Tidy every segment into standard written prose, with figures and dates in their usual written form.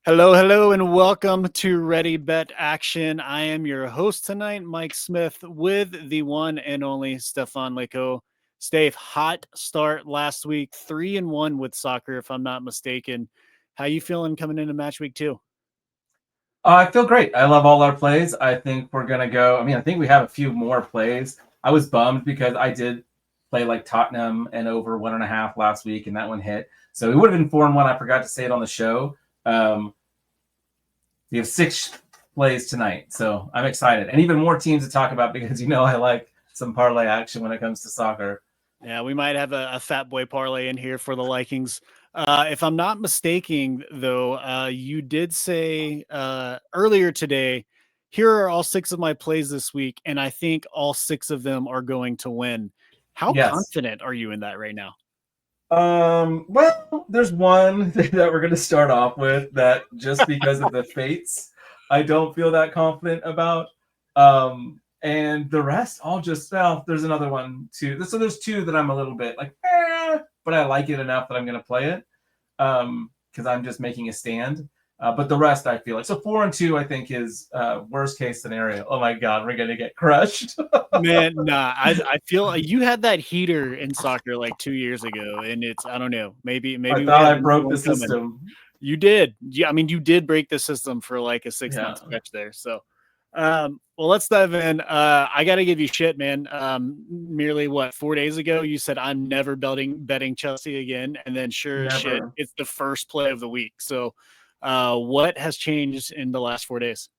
Hello, and welcome to Ready Bet Action. I am your host tonight, Mike Smith, with the one and only Stefan Leko. Steve, hot start last week, 3-1 with soccer, if I'm not mistaken. How you feeling coming into match week 2? I feel great. I love all our plays. I think we're going to go. I think we have a few more plays. I was bummed because I did play like Tottenham and over 1.5 last week, and that one hit. So it would have been 4-1. I forgot to say it on the show. We have 6 plays tonight. So I'm excited. And even more teams to talk about because, I like some parlay action when it comes to soccer. Yeah, we might have a fat boy parlay in here for the likings. If I'm not mistaken, though, you did say earlier today, here are all 6 of my plays this week, and I think all 6 of them are going to win. How Yes. confident are you in that right now? Well, there's one that we're going to start off with that just because of the fates, I don't feel that confident about. And the rest, there's another one too. So there's 2 that I'm a little bit like, but I like it enough that I'm going to play it because I'm just making a stand. But the rest, I feel like. So 4 and 2, I think, is worst case scenario. Oh my God, we're going to get crushed. Man, nah, I feel like you had that heater in soccer like 2 years ago, and I don't know, maybe I we thought have I another broke the one coming. system. You did. Yeah, I mean, you did break the system for like a 6-month Yeah. stretch there. So, well, let's dive in. I got to give you shit, man. Merely 4 days ago, you said I'm never betting Chelsea again, and then sure as shit, Never. it's the first play of the week. So, what has changed in the last 4 days?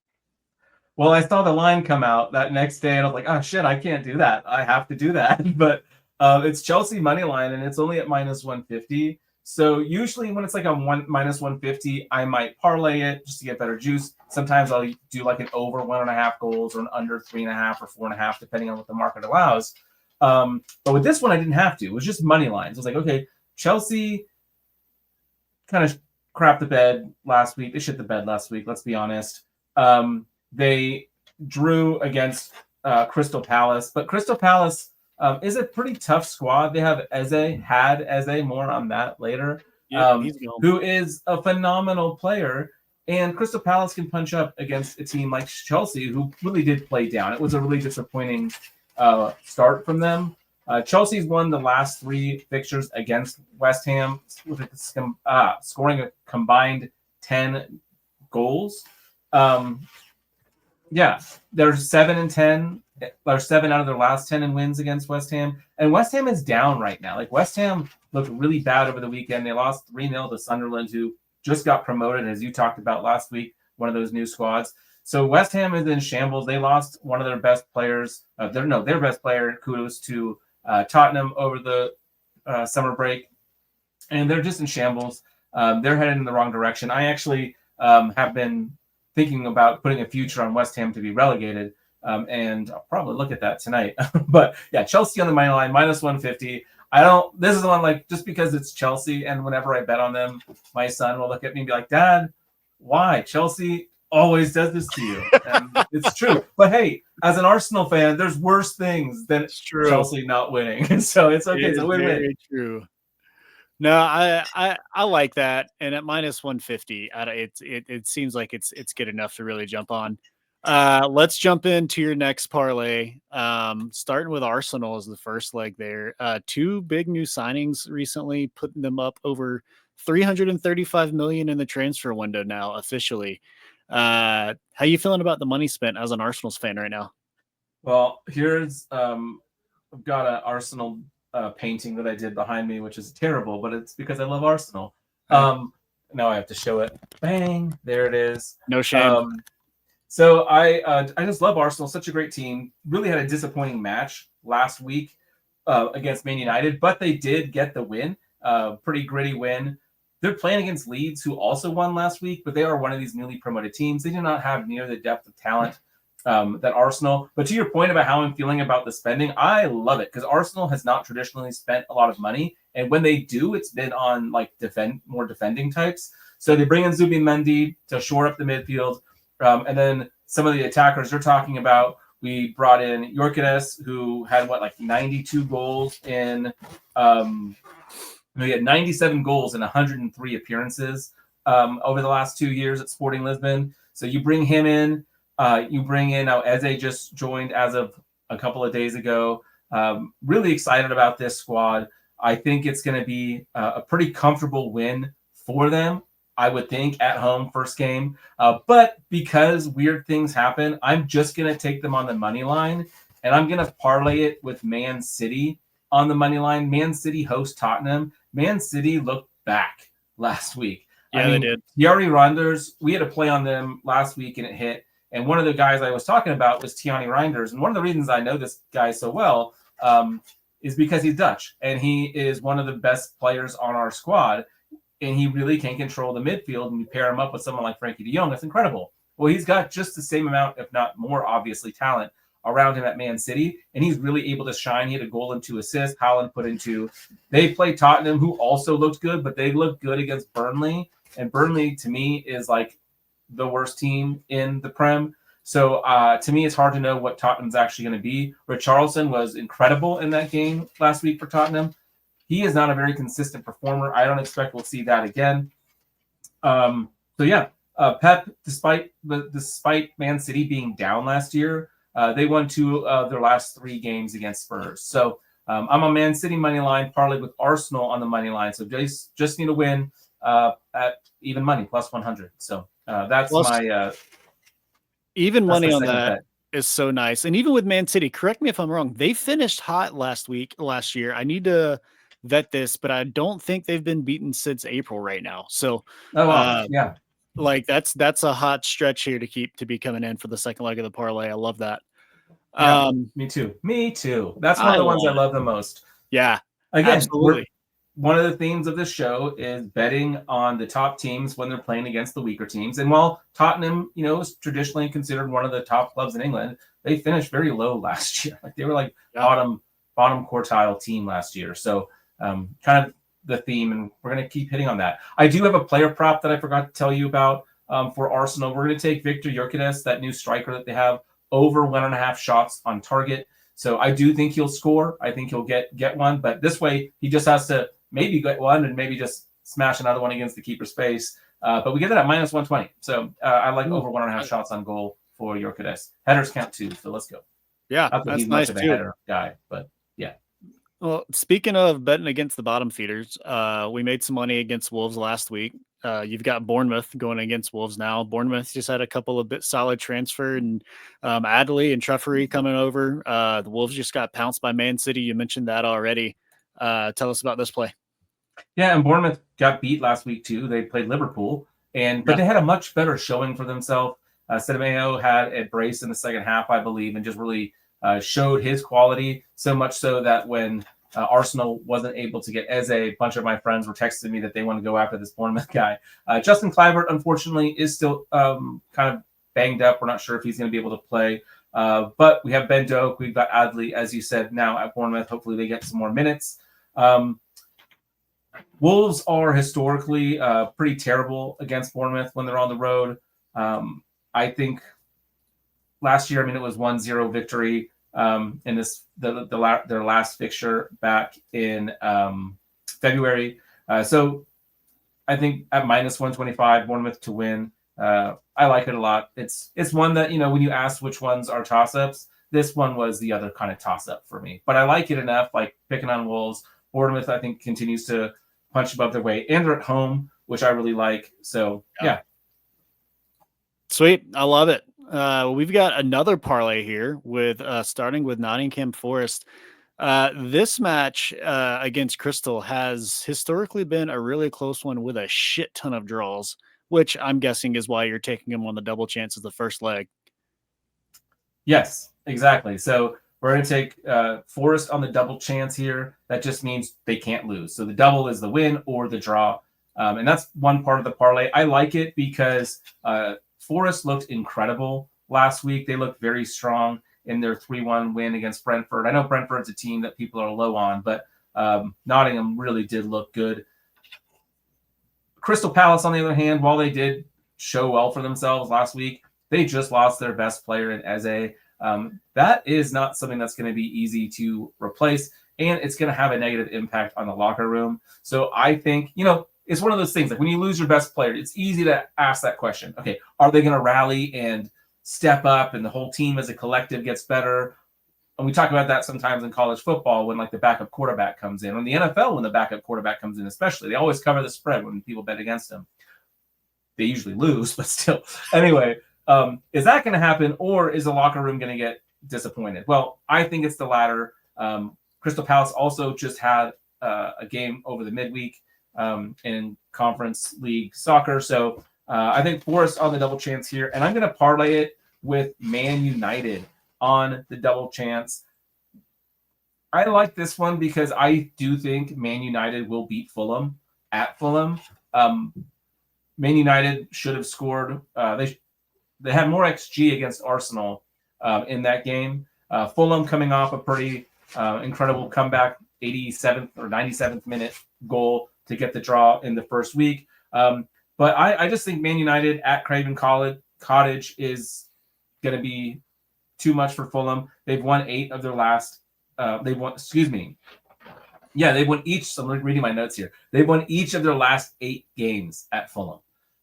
Well, I saw the line come out that next day, and I was like, "Oh shit, I can't do that. I have to do that." But it's Chelsea money line, and it's only at -150. So usually, when it's like a -150, I might parlay it just to get better juice. Sometimes I'll do like an over 1.5 goals or an under 3.5 or 4.5, depending on what the market allows. But with this one, I didn't have to. It was just money lines. I was like, okay, Chelsea kind of crapped the bed last week. They shit the bed last week. Let's be honest. They drew against Crystal Palace, but Crystal Palace is a pretty tough squad. They have had Eze, more on that later, Yep, he's gone. who is a phenomenal player. And Crystal Palace can punch up against a team like Chelsea, who really did play down. It was a really disappointing start from them. Chelsea's won the last 3 fixtures against West Ham, scoring a combined 10 goals. Yeah, they're 7-10. They're 7 out of their last 10 in wins against West Ham. And West Ham is down right now. Like, West Ham looked really bad over the weekend. They lost 3-0 to Sunderland, who just got promoted, as you talked about last week, one of those new squads. So West Ham is in shambles. They lost one of their best players. Their best player, kudos to Tottenham over the summer break. And they're just in shambles. They're headed in the wrong direction. I actually have been thinking about putting a future on West Ham to be relegated, and I'll probably look at that tonight. But yeah, Chelsea on the money line, -150. This is the one, like, just because it's Chelsea, and whenever I bet on them, my son will look at me and be like, "Dad, why? Chelsea always does this to you." And it's true. But hey, as an Arsenal fan, there's worse things than Chelsea not winning. So it's okay. It's a win-win. Very true. No, I like that, and at -150, it seems like it's good enough to really jump on. Let's jump into your next parlay. Starting with Arsenal as the first leg there. 2 big new signings recently, putting them up over 335 million in the transfer window now officially. How you feeling about the money spent as an Arsenal's fan right now? Well, here's I've got an Arsenal painting that I did behind me, which is terrible, but it's because I love Arsenal. Now I have to show it. Bang! There it is. No shame. So I just love Arsenal. Such a great team. Really had a disappointing match last week against Man United, but they did get the win. Pretty gritty win. They're playing against Leeds, who also won last week, but they are one of these newly promoted teams. They do not have near the depth of talent that Arsenal. But to your point about how I'm feeling about the spending, I love it because Arsenal has not traditionally spent a lot of money, and when they do, it's been on like more defending types. So they bring in Zubimendi to shore up the midfield, and then some of the attackers they're talking about. We brought in Yorkenes, who had 92 goals in. He had 97 goals in 103 appearances. over the last 2 years at Sporting Lisbon. So you bring him in. You bring in now Eze just joined as of a couple of days ago. Really excited about this squad. I think it's going to be a pretty comfortable win for them. I would think at home first game. But because weird things happen, I'm just going to take them on the money line, and I'm going to parlay it with Man City on the money line. Man City host Tottenham. Man City looked back last week. Yeah, I mean, they did. Yari Reinders, we had a play on them last week and it hit. And one of the guys I was talking about was Tiani Reinders. And one of the reasons I know this guy so well is because he's Dutch. And he is one of the best players on our squad. And he really can control the midfield. And you pair him up with someone like Frankie de Jong, that's incredible. Well, he's got just the same amount, if not more, obviously, talent around him at Man City. And he's really able to shine. He had a goal and 2 assists. Haaland put in 2. They played Tottenham, who also looked good, but they looked good against Burnley. And Burnley, to me, is like the worst team in the Prem. So to me, it's hard to know what Tottenham's actually going to be. Richarlison was incredible in that game last week for Tottenham. He is not a very consistent performer. I don't expect we'll see that again. Pep, despite Man City being down last year, they won 2 of their last 3 games against Spurs. So I'm on Man City money line, parlayed with Arsenal on the money line. So just need a win at even money, plus 100. So that's my even money on that bet. is so nice. And even with Man City, correct me if I'm wrong, they finished hot last year. I need to vet this, but I don't think they've been beaten since April right now. So yeah. Like that's a hot stretch here to be coming in for the second leg of the parlay. I love that. Yeah, me too. That's one of the ones I love the most. Yeah, again, absolutely. One of the themes of this show is betting on the top teams when they're playing against the weaker teams. And while Tottenham, is traditionally considered one of the top clubs in England, they finished very low last year. Like they were like bottom quartile team last year. So kind of the theme, and we're going to keep hitting on that. I do have a player prop that I forgot to tell you about for Arsenal. We're going to take Victor Gyökeres, that new striker that they have, over 1.5 shots on target. So I do think he'll score. I think he'll get one, but this way he just has to maybe get one and maybe just smash another one against the keeper space. But we get that at minus 120. So I like over 1.5 shots on goal for Gyökeres. Headers count too, so let's go. Yeah, not that that's he's nice much of a too. header guy, but yeah. Well, speaking of betting against the bottom feeders, we made some money against Wolves last week. You've got Bournemouth going against Wolves now. Bournemouth just had a couple of solid transfer, and Adley and Treffery coming over. The Wolves just got pounced by Man City. You mentioned that already. Tell us about this play. Yeah, and Bournemouth got beat last week too. They played Liverpool, but they had a much better showing for themselves. Semedo had a brace in the second half, I believe, and just really showed his quality, so much so that when Arsenal wasn't able to get Eze, a bunch of my friends were texting me that they want to go after this Bournemouth guy. Justin Kluivert, unfortunately, is still kind of banged up. We're not sure if he's going to be able to play. But we have Ben Doak. We've got Adley, as you said, now at Bournemouth. Hopefully they get some more minutes. Wolves are historically pretty terrible against Bournemouth when they're on the road. I think last year, it was 1-0 victory in their last fixture back in February. So I think at minus 125, Bournemouth to win. I like it a lot. It's one that, when you ask which ones are toss-ups, this one was the other kind of toss-up for me. But I like it enough, like picking on Wolves. Bournemouth, I think, continues to punch above their weight. And they're at home, which I really like. So, yeah. Sweet. I love it. We've got another parlay here with starting with Nottingham Forest. This match against Crystal has historically been a really close one with a shit ton of draws, which I'm guessing is why you're taking them on the double chance of the first leg. Yes, exactly. So we're going to take Forest on the double chance here. That just means they can't lose. So the double is the win or the draw. And that's one part of the parlay. I like it because Forest looked incredible last week. They looked very strong in their 3-1 win against Brentford. I know Brentford's a team that people are low on, but Nottingham really did look good. Crystal Palace, on the other hand, while they did show well for themselves last week, they just lost their best player in Eze. That is not something that's going to be easy to replace, and it's going to have a negative impact on the locker room. So I think, it's one of those things. Like when you lose your best player, it's easy to ask that question. Okay, are they going to rally and step up, and the whole team as a collective gets better? And we talk about that sometimes in college football when like the backup quarterback comes in, or in the NFL when the backup quarterback comes in, especially. They always cover the spread when people bet against them. They usually lose, but still. Anyway, is that going to happen, or is the locker room going to get disappointed? Well, I think it's the latter. Crystal Palace also just had a game over the midweek in Conference League soccer. So I think Forest on the double chance here, and I'm going to parlay it with Man United on the double chance. I like this one because I do think Man United will beat Fulham at Fulham. Man United should have scored. They had more XG against Arsenal in that game. Fulham coming off a pretty incredible comeback, 87th or 97th minute goal to get the draw in the first week. But I just think Man United at Craven Cottage is going to be too much for Fulham. They've won 8 of their last. They've won each. So I'm reading my notes here. They've won each of their last 8 games at Fulham.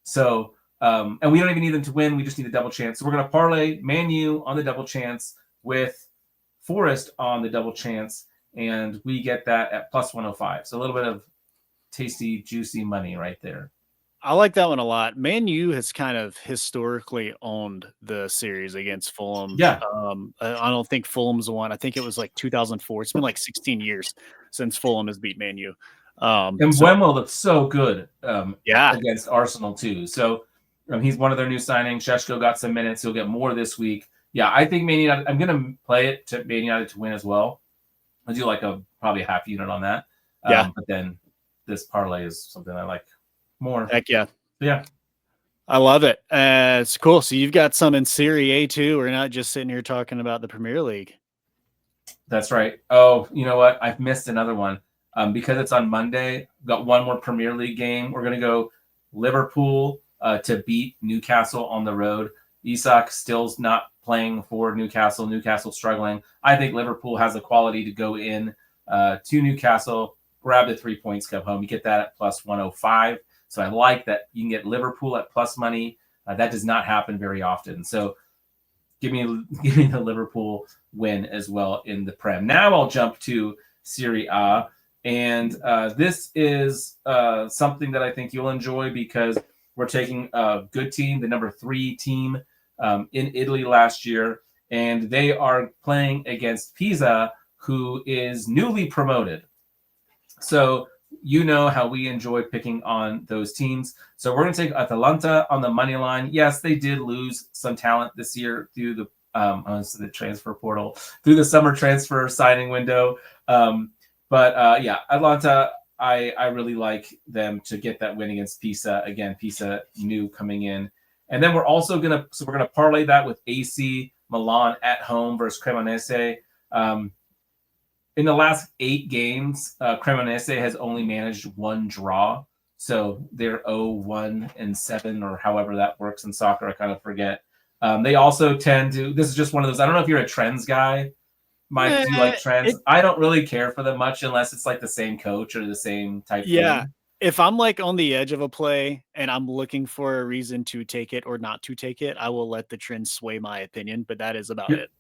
So, and we don't even need them to win. We just need a double chance. So we're going to parlay Man U on the double chance with Forest on the double chance, and we get that at plus 105. So a little bit of tasty, juicy money right there. I like that one a lot. Man U has kind of historically owned the series against Fulham. Yeah. I don't think Fulham's won. I think it was like 2004. It's been like 16 years since Fulham has beat Man U. And Mbeumo looks so good yeah, against Arsenal too. So he's one of their new signings. Sheshko got some minutes. He'll get more this week. Yeah, I think Man United, I'm going to play it to Man United to win as well. I do like probably a half unit on that. Yeah. But then this parlay is something I like more. Heck yeah. Yeah. I love it. It's cool. So you've got some in Serie A too. We're not just sitting here talking about the Premier League. That's right. Oh, you know what? I've missed another one. Because it's on Monday, we've got one more Premier League game. We're going to go Liverpool to beat Newcastle on the road. Isak still's not playing for Newcastle. Newcastle struggling. I think Liverpool has the quality to go in to Newcastle, grab the 3 points, come home. You get that at plus 105. So I like that you can get Liverpool at plus money. That does not happen very often. So give me the Liverpool win as well in the Prem. Now I'll jump to Serie A. And this is something that I think you'll enjoy because we're taking a good team, the number 3 team in Italy last year, and they are playing against Pisa, who is newly promoted. So you know how we enjoy picking on those teams. So we're going to take Atalanta on the money line. Yes, they did lose some talent this year through the transfer portal, through the summer transfer signing window. But Atalanta, I really like them to get that win against Pisa. Again, Pisa new coming in. And then we're also going to parlay that with AC Milan at home versus Cremonese. In the last 8 games, Cremonese has only managed 1 draw. So they're 0-1-7 or however that works in soccer. I kind of forget. They also tend to, this is just one of those, I don't know if you're a trends guy. Mike, do you like trends? I don't really care for them much unless it's like the same coach or the same type thing. If I'm like on the edge of a play and I'm looking for a reason to take it or not to take it, I will let the trend sway my opinion, but that is about it.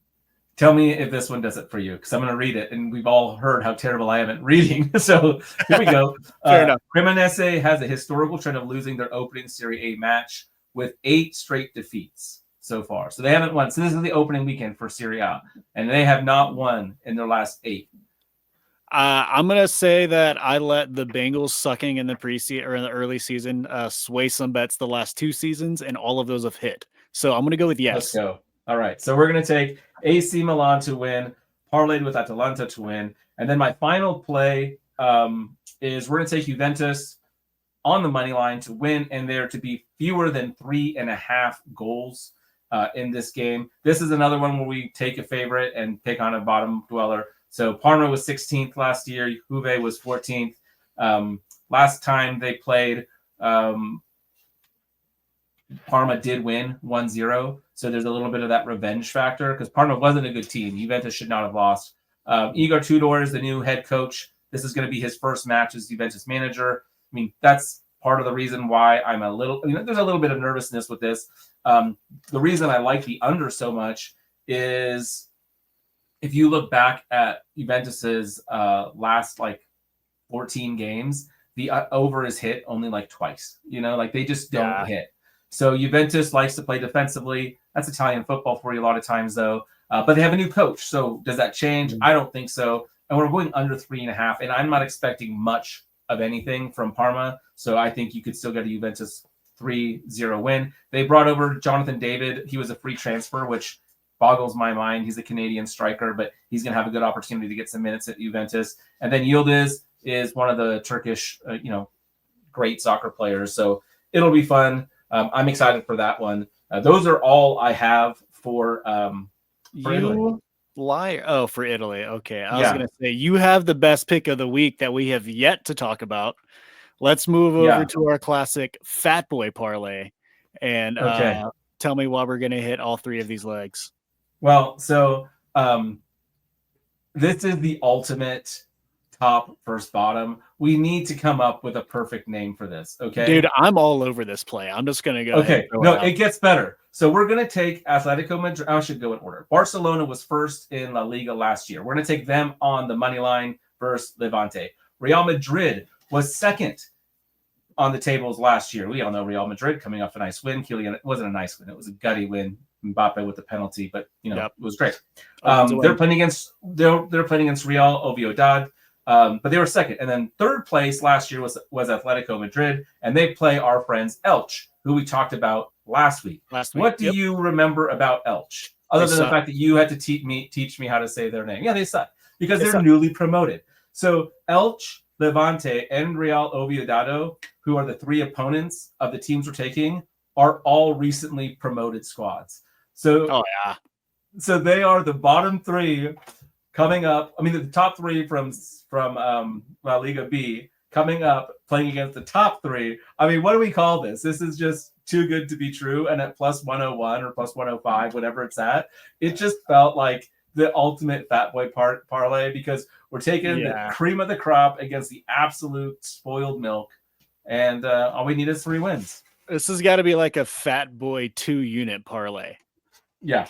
Tell me if this one does it for you, because I'm going to read it, and we've all heard how terrible I am at reading. So here we go. Fair enough. Cremonese has a historical trend of losing their opening Serie A match with 8 straight defeats so far. So they haven't won. So this is the opening weekend for Serie A, and they have not won in their last 8. I'm going to say that I let the Bengals sucking in the preseason or in the early season sway some bets the last 2 seasons, and all of those have hit. So I'm going to go with yes. Let's go. All right. So we're going to take AC Milan to win, parlayed with Atalanta to win. And then my final play is we're going to take Juventus on the money line to win, and there to be fewer than 3.5 goals in this game. This is another one where we take a favorite and pick on a bottom dweller. So Parma was 16th last year. Juve was 14th. Last time they played, Parma did win 1-0. So there's a little bit of that revenge factor because Parma wasn't a good team. Juventus should not have lost. Igor Tudor is the new head coach. This is going to be his first match as Juventus manager. I mean, that's part of the reason why I'm there's a little bit of nervousness with this. The reason I like the under so much is if you look back at Juventus's last 14 games, the over is hit only twice. They just don't hit. So Juventus likes to play defensively. That's Italian football for you a lot of times, though. But they have a new coach. So does that change? I don't think so. And we're going under 3.5. And I'm not expecting much of anything from Parma. So I think you could still get a Juventus 3-0 win. They brought over Jonathan David. He was a free transfer, which boggles my mind. He's a Canadian striker, but he's going to have a good opportunity to get some minutes at Juventus. And then Yildiz is one of the Turkish, great soccer players. So it'll be fun. I'm excited for that one. Those are all I have for Italy. Liar. Oh, for Italy. Okay. I was going to say, you have the best pick of the week that we have yet to talk about. Let's move over to our classic Fat Boy parlay and tell me why we're going to hit all three of these legs. Well, so this is the ultimate top versus bottom. We need to come up with a perfect name for this. Okay, dude, I'm all over this play. I'm just going to go. Okay, no, it gets better. So we're going to take Atletico Madrid. I should go in order. Barcelona was first in La Liga last year. We're going to take them on the money line versus Levante. Real Madrid was second on the tables last year. We all know Real Madrid coming off a nice win. Kylian, it wasn't a nice win. It was a gutty win. Mbappe with the penalty, but it was great. They're playing against Real Oviedo, but they were second. And then third place last year was Atletico Madrid, and they play our friends Elche, who we talked about last week. What do you remember about Elche, other than the fact that you had to teach me how to say their name? Yeah, they suck because they're newly promoted. So Elche, Levante, and Real Oviedo, who are the three opponents of the teams we're taking, are all recently promoted squads. So, so they are the bottom three coming up. I mean, the top three from La Liga B coming up, playing against the top three. I mean, what do we call this? This is just too good to be true. And at plus 101 or plus 105, whatever it's at, it just felt like the ultimate Fat Boy parlay because we're taking the cream of the crop against the absolute spoiled milk. And all we need is 3 wins. This has got to be like a Fat Boy 2-unit parlay. Yeah.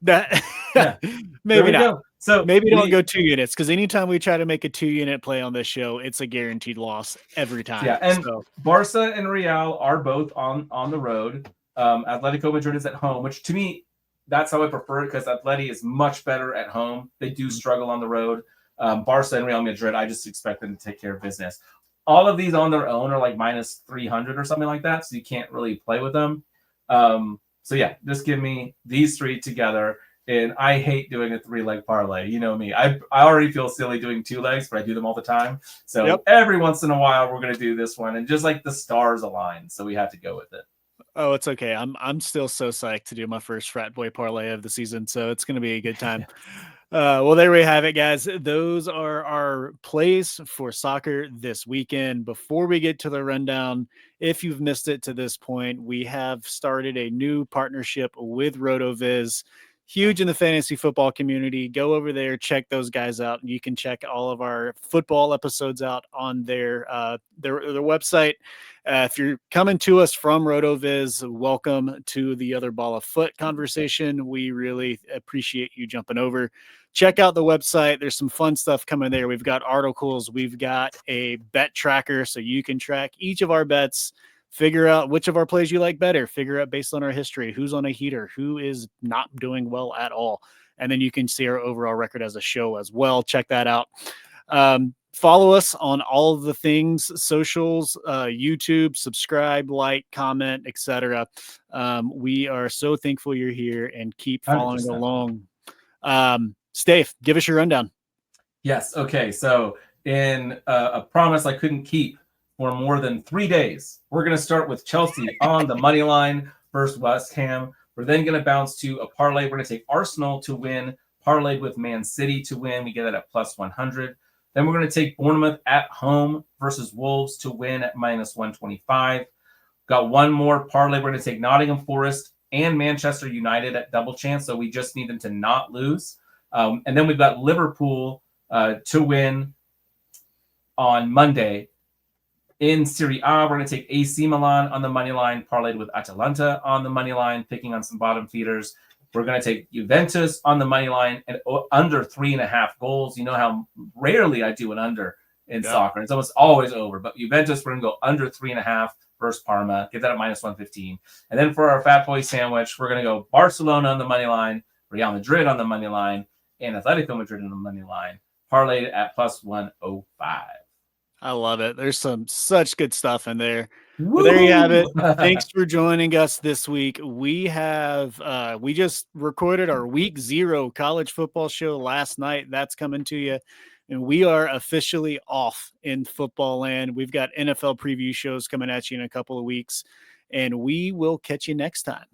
Maybe not. Go. So maybe don't go 2 units because anytime we try to make a 2-unit play on this show, it's a guaranteed loss every time. Yeah, and Barca and Real are both on the road. Atletico Madrid is at home, which to me, that's how I prefer it because Atleti is much better at home. They do struggle on the road. Barca and Real Madrid, I just expect them to take care of business. All of these on their own are like minus 300 or something like that, so you can't really play with them. So yeah, just give me these 3 together. And I hate doing a 3-leg parlay. You know me. I already feel silly doing 2 legs, but I do them all the time. So every once in a while, we're going to do this one. And just like the stars align. So we have to go with it. Oh, it's okay. I'm still so psyched to do my first Frat Boy parlay of the season. So it's going to be a good time. Well, there we have it, guys. Those are our plays for soccer this weekend. Before we get to the rundown, if you've missed it to this point, we have started a new partnership with RotoViz. Huge in the fantasy football community. Go over there, check those guys out. You can check all of our football episodes out on their website. If you're coming to us from RotoViz, welcome to the Other Ball of Foot conversation. We really appreciate you jumping over. Check out the website. There's some fun stuff coming there. We've got articles. We've got a bet tracker so you can track each of our bets. Figure out which of our plays you like better. Figure out based on our history, who's on a heater, who is not doing well at all. And then you can see our overall record as a show as well. Check that out. Follow us on all of the things, socials, YouTube, subscribe, like, comment, etc. We are so thankful you're here and keep following 100%. Along. Stave, give us your rundown. Yes. Okay. So in a promise I couldn't keep, for more than 3 days. We're going to start with Chelsea on the money line versus West Ham. We're then going to bounce to a parlay. We're going to take Arsenal to win, parlayed with Man City to win. We get it at plus 100. Then we're going to take Bournemouth at home versus Wolves to win at minus 125. Got one more parlay. We're going to take Nottingham Forest and Manchester United at double chance. So we just need them to not lose. And then we've got Liverpool to win on Monday In Serie A, we're going to take AC Milan on the money line, parlayed with Atalanta on the money line, picking on some bottom feeders. We're going to take Juventus on the money line and under 3.5 goals. You know how rarely I do an under in soccer. It's almost always over. But Juventus, we're going to go under 3.5 versus Parma. Get that at -115. And then for our Fat Boy sandwich, we're going to go Barcelona on the money line, Real Madrid on the money line, and Atletico Madrid on the money line, parlayed at +105. I love it. There's such good stuff in there. But there you have it. Thanks for joining us this week. We just recorded our week 0 college football show last night. That's coming to you. And we are officially off in football land. We've got NFL preview shows coming at you in a couple of weeks. And we will catch you next time.